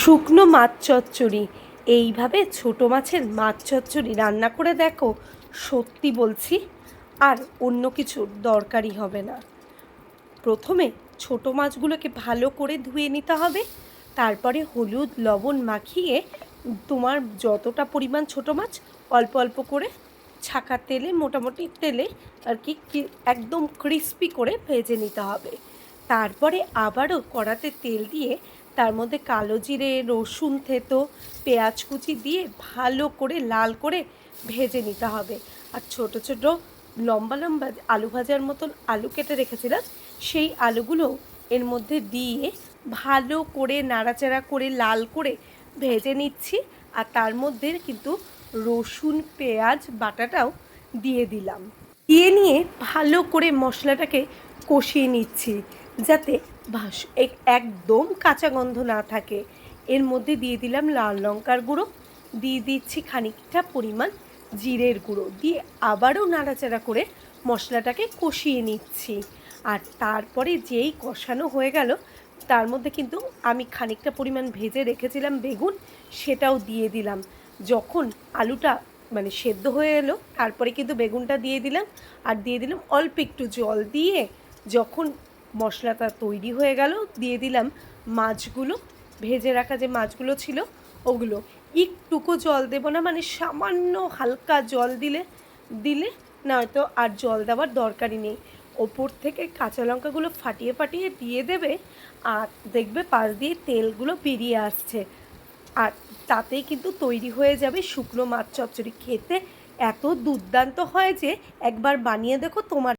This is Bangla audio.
শুকনো মাছ চচ্চড়ি। এইভাবে ছোটো মাছের মাছ চচ্চড়ি রান্না করে দেখো, সত্যি বলছি আর অন্য কিছুর দরকারই হবে না। প্রথমে ছোটো মাছগুলোকে ভালো করে ধুয়ে নিতে হবে। তারপরে হলুদ লবণ মাখিয়ে তোমার যতটা পরিমাণ ছোটো মাছ অল্প অল্প করে ছাঁকা তেলে, মোটামুটি তেলে আর কি একদম ক্রিস্পি করে ভেজে নিতে হবে। তারপরে আবারও কড়াতে তেল দিয়ে তার মধ্যে কালো জিরে, রসুন থেতো, পেঁয়াজ কুচি দিয়ে ভালো করে লাল করে ভেজে নিতে হবে। আর ছোটো ছোটো লম্বা লম্বা আলু ভাজার মতন আলু কেটে রেখেছিলাম, সেই আলুগুলো এর মধ্যে দিয়ে ভালো করে নাড়াচাড়া করে লাল করে ভেজে নিচ্ছি। আর তার মধ্যে কিন্তু রসুন পেঁয়াজ বাটাটাও দিয়ে দিলাম। দিয়ে নিয়ে ভালো করে মশলাটাকে কষিয়ে নিচ্ছি, যাতে একদম কাঁচা গন্ধ না থাকে। এর মধ্যে দিয়ে দিলাম লাল লঙ্কার গুঁড়ো, দিয়ে দিচ্ছি খানিকটা পরিমাণ জিরের গুঁড়ো, দিয়ে আবারও নাড়াচাড়া করে মশলাটাকে কষিয়ে নিচ্ছি। আর তারপরে যেই কষানো হয়ে গেল, তার মধ্যে কিন্তু আমি খানিকটা পরিমাণ ভেজে রেখেছিলাম বেগুন, সেটাও দিয়ে দিলাম। যখন আলুটা সেদ্ধ হয়ে এলো, তারপরে কিন্তু বেগুনটা দিয়ে দিলাম। আর দিয়ে দিলাম অল্প একটু জল দিয়ে, যখন মশলাটা তৈরি হয়ে গেল, দিয়ে দিলাম মাছগুলো, ভেজে রাখা যে মাছগুলো ছিল ওগুলো। একটুকু জল দেবো না, সামান্য হালকা জল দিলে দিলে নয়তো আর জল দেওয়ার দরকারই নেই। ওপর থেকে কাঁচা লঙ্কাগুলো ফাটিয়ে ফাটিয়ে দিয়ে দেবে, আর দেখবে পাশ দিয়ে তেলগুলো বেরিয়ে আসছে। আর তাতেই কিন্তু তৈরি হয়ে যাবে শুকনো মাছ চচ্চড়ি। খেতে এত দুর্দান্ত হয় যে একবার বানিয়ে দেখো, তোমার